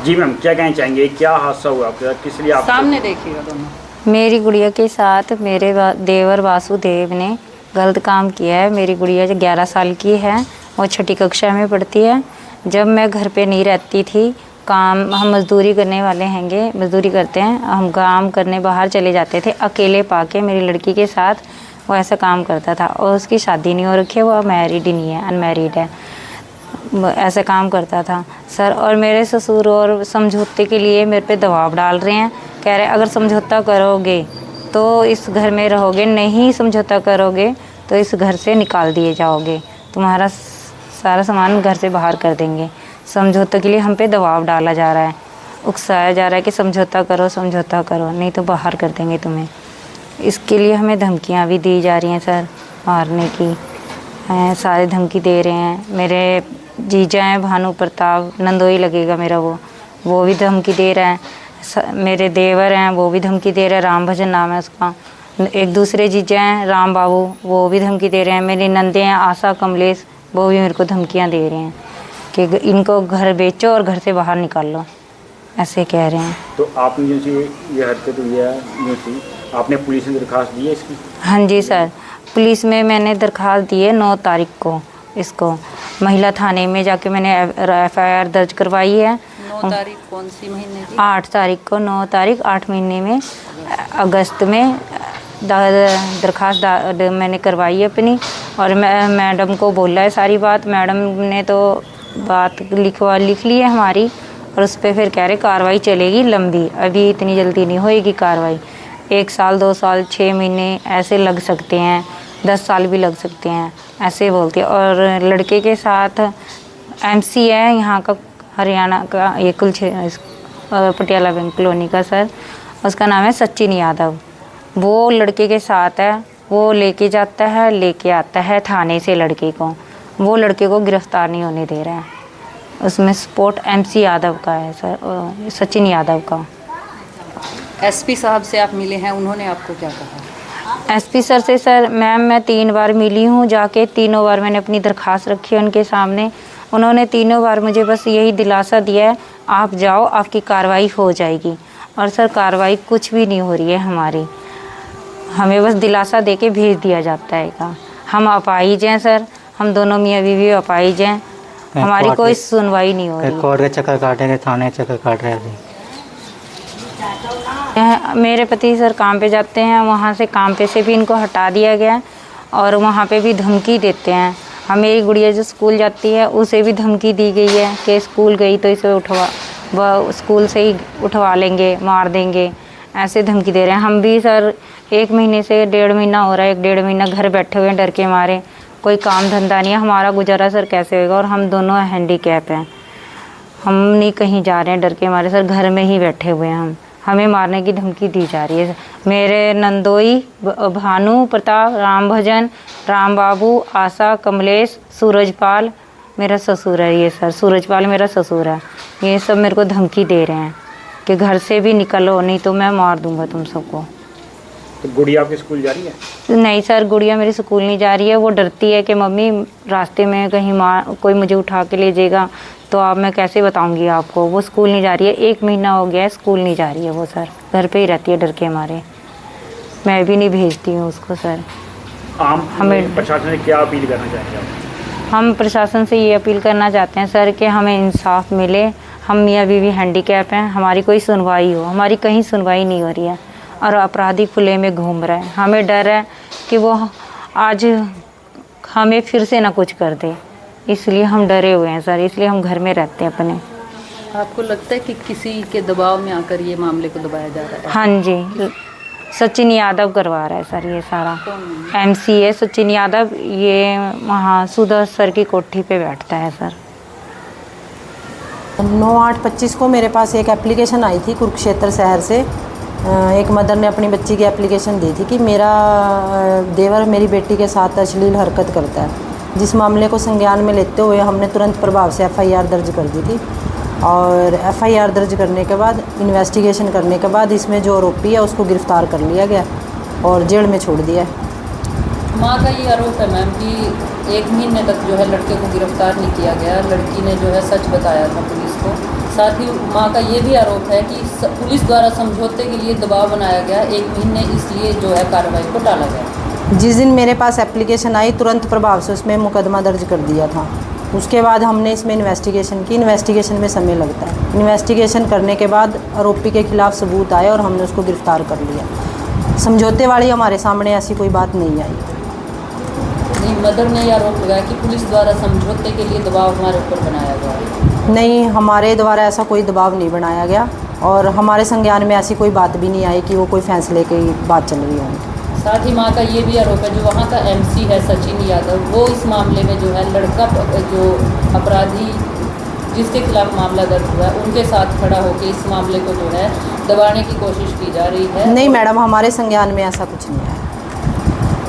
जी ma'am, क्या कहना चाहेंगे, क्या हादसा हुआ आपके साथ, किस लिए आप सामने देखिएगा दोनों। मेरी गुड़िया के साथ मेरे देवर वासुदेव ने गलत काम किया है। मेरी गुड़िया जो 11 साल की है, वो छठी कक्षा में पढ़ती है। जब मैं घर पे नहीं रहती थी, काम हम मजदूरी करने वाले हैंगे, मजदूरी करते हैं, हम काम करने बाहर चले जाते थे, अकेले पाके मेरी लड़की के साथ वो ऐसा काम करता था। और उसकी शादी नहीं हो रखी है, वो मैरिड ही नहीं है, अनमैरिड है, ऐसा काम करता था सर। और मेरे ससुर और समझौते के लिए मेरे पे दबाव डाल रहे हैं, कह रहे अगर समझौता करोगे तो इस घर में रहोगे, नहीं समझौता करोगे तो इस घर से निकाल दिए जाओगे, तुम्हारा सारा सामान घर से बाहर कर देंगे। समझौते के लिए हम पे दबाव डाला जा रहा है, उकसाया जा रहा है कि समझौता करो, नहीं तो बाहर कर देंगे तुम्हें। इसके लिए हमें धमकियां भी दी जा रही हैं सर, मारने की सारे धमकी दे रहे हैं। मेरे जीजा हैं भानु प्रताप, नंदोई लगेगा मेरा, वो भी धमकी दे रहा है। मेरे देवर हैं, वो भी धमकी दे रहे हैं, राम भजन नाम है उसका। एक दूसरे जीजा हैं राम बाबू, वो भी धमकी दे रहे हैं। मेरी नंदे हैं आशा कमलेश, वो भी मेरे को धमकियां दे रहे हैं कि इनको घर बेचो और घर से बाहर निकाल लो, ऐसे कह रहे हैं। तो आपने जैसे ये हरकत हुई है, आपने पुलिस में दरखास्त दी है इसकी? हाँ जी सर, पुलिस में मैंने दरखास्त दी है 9 तारीख को। इसको महिला थाने में जाके मैंने FIR दर्ज करवाई है। 9 तारीख कौन सी महीने की? 8 तारीख को, 9 तारीख 8 महीने में, अगस्त में दरखास्त मैंने करवाई है अपनी। और मैं मैडम को बोला है सारी बात, मैडम ने तो बात लिख ली है हमारी, और उस पर फिर कह रहे कार्रवाई चलेगी लंबी, अभी इतनी जल्दी नहीं होएगी कार्रवाई। 1 साल 2 साल 6 महीने ऐसे लग सकते हैं, 10 साल भी लग सकते हैं, ऐसे बोलती है। और लड़के के साथ MC है यहाँ का, हरियाणा का, ये पटियाला बैंक कॉलोनी का सर, उसका नाम है सचिन यादव। वो लड़के के साथ है, वो लेके जाता है लेके आता है थाने से लड़के को, वो लड़के को गिरफ्तार नहीं होने दे रहा है। उसमें सपोर्ट MC यादव का है सर, सचिन यादव का। SP साहब से आप मिले हैं, उन्होंने आपको क्या कहा? SP सर से सर मैम मैं 3 बार मिली हूँ जाके, तीनों बार मैंने अपनी दरख्वास्त रखी है उनके सामने। उन्होंने तीनों बार मुझे बस यही दिलासा दिया है, आप जाओ आपकी कार्रवाई हो जाएगी। और सर कार्रवाई कुछ भी नहीं हो रही है हमारी, हमें बस दिलासा दे के भेज दिया जाता है। हम अपाहिज हैं सर, हम दोनों मियाँ बीवी अपाहिज हैं, हमारी कोई सुनवाई नहीं हो रही। कोर्ट के चक्कर काट रहे, थाने चक्कर काट रहे थे। मेरे पति सर काम पे जाते हैं, वहाँ से काम पे से भी इनको हटा दिया गया, और वहाँ पे भी धमकी देते हैं। मेरी गुड़िया जो स्कूल जाती है उसे भी धमकी दी गई है कि स्कूल गई तो इसे वह स्कूल से ही उठवा लेंगे, मार देंगे, ऐसे धमकी दे रहे हैं। हम भी सर 1 महीने से 1.5 महीना हो रहा है, 1.5 महीना घर बैठे हुए हैं डर के मारे, कोई काम धंधा नहीं है, हमारा गुजारा सर कैसे होगा। और हम दोनों हैंडीकैप हैं, हम नहीं कहीं जा रहे हैं डर के मारे सर, घर में ही बैठे हुए हैं। हमें मारने की धमकी दी जा रही है। मेरे नंदोई, भानु प्रताप, राम भजन, राम बाबू, आशा कमलेश, सूरजपाल मेरा ससुर है, ये सर सूरजपाल मेरा ससुर है, ये सब मेरे को धमकी दे रहे हैं कि घर से भी निकलो नहीं तो मैं मार दूंगा तुम सबको। तो गुड़िया आपके स्कूल जा रही है? नहीं सर, गुड़िया मेरी स्कूल नहीं जा रही है, वो डरती है कि मम्मी रास्ते में कहीं कोई मुझे उठा के ले जाएगा तो अब मैं कैसे बताऊंगी आपको। वो स्कूल नहीं जा रही है, 1 महीना हो गया है स्कूल नहीं जा रही है वो सर, घर पे ही रहती है डर के मारे, मैं भी नहीं भेजती हूँ उसको सर। हमें प्रशासन से क्या अपील करना चाहेंगे आप? हम प्रशासन से ये अपील करना चाहते हैं सर कि हमें इंसाफ मिले। हम मियाँ बीवी हैंडीकैप हैं, हमारी कोई सुनवाई हो, हमारी कहीं सुनवाई नहीं हो रही है, और अपराधी खुले में घूम रहे हैं। हमें डर है कि वो आज हमें फिर से ना कुछ कर दे, इसलिए हम डरे हुए हैं सर, इसलिए हम घर में रहते हैं अपने। आपको लगता है कि किसी के दबाव में आकर ये मामले को दबाया जा रहा है? हाँ जी, सचिन यादव करवा रहा है सर ये सारा। MC है सचिन यादव, ये वहाँ सुधा सर की कोठी पे बैठता है सर। 9/8/25 को मेरे पास एक एप्लीकेशन आई थी कुरुक्षेत्र शहर से। एक मदर ने अपनी बच्ची की एप्लीकेशन दी थी कि मेरा देवर मेरी बेटी के साथ अश्लील हरकत करता है, जिस मामले को संज्ञान में लेते हुए हमने तुरंत प्रभाव से FIR दर्ज कर दी थी। और FIR दर्ज करने के बाद इन्वेस्टिगेशन करने के बाद इसमें जो आरोपी है उसको गिरफ़्तार कर लिया गया और जेल में छोड़ दिया है। माँ का ये आरोप है मैम कि 1 महीने तक जो है लड़के को गिरफ्तार नहीं किया गया, लड़की ने जो है सच बताया था पुलिस को साथ ही मां का ये भी आरोप है कि पुलिस द्वारा समझौते के लिए दबाव बनाया गया, 1 महीने इसलिए जो है कार्रवाई को टाला गया। जिस दिन मेरे पास एप्लीकेशन आई तुरंत प्रभाव से उसमें मुकदमा दर्ज कर दिया था। उसके बाद हमने इसमें इन्वेस्टिगेशन की। इन्वेस्टिगेशन में समय लगता है। इन्वेस्टिगेशन करने के बाद आरोपी के खिलाफ सबूत आए और हमने उसको गिरफ्तार कर लिया। समझौते वाली हमारे सामने ऐसी कोई बात नहीं आई। नहीं, मदर ने यह आरोप लगाया कि पुलिस द्वारा समझौते के लिए दबाव हमारे ऊपर बनाया गया। नहीं, हमारे द्वारा ऐसा कोई दबाव नहीं बनाया गया और हमारे संज्ञान में ऐसी कोई बात भी नहीं आई कि वो कोई फैसले की बात चल रही हो। साथ ही मां का ये भी आरोप है, जो वहाँ का एमसी है सचिन यादव, वो इस मामले में जो है लड़का जो अपराधी जिसके खिलाफ मामला दर्ज हुआ है उनके साथ खड़ा होकर इस मामले को जो है दबाने की कोशिश की जा रही है। नहीं मैडम, हमारे संज्ञान में ऐसा कुछ नहीं आया।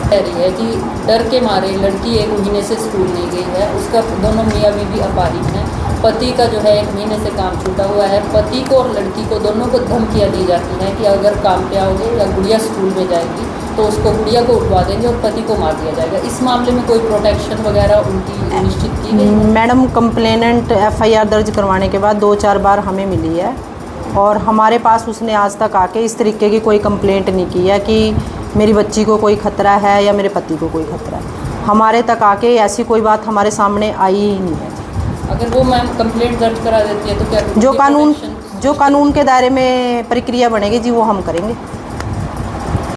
कह रही है कि डर के मारे लड़की 1 महीने से स्कूल नहीं गई है, उसका दोनों मियाँ बीवी अपाहिज हैं, पति का जो है 1 महीने से काम छूटा हुआ है। पति को और लड़की को दोनों को धमकियाँ दी जाती हैं कि अगर काम पे आओगे या गुड़िया स्कूल में जाएगी तो उसको गुड़िया को उठवा देंगे और पति को मार दिया जाएगा। इस मामले में कोई प्रोटेक्शन वगैरह उनकी निश्चित की गई? मैडम, कंप्लेनेंट FIR दर्ज करवाने के बाद 2-4 बार हमें मिली है और हमारे पास उसने आज तक आके इस तरीके की कोई कंप्लेंट नहीं की है कि मेरी बच्ची को कोई खतरा है या मेरे पति को कोई खतरा है। हमारे तक आके ऐसी कोई बात हमारे सामने आई ही नहीं है। अगर वो मैम कंप्लेंट दर्ज करा देती है तो क्या जो कानून के दायरे में प्रक्रिया बनेगी जी वो हम करेंगे।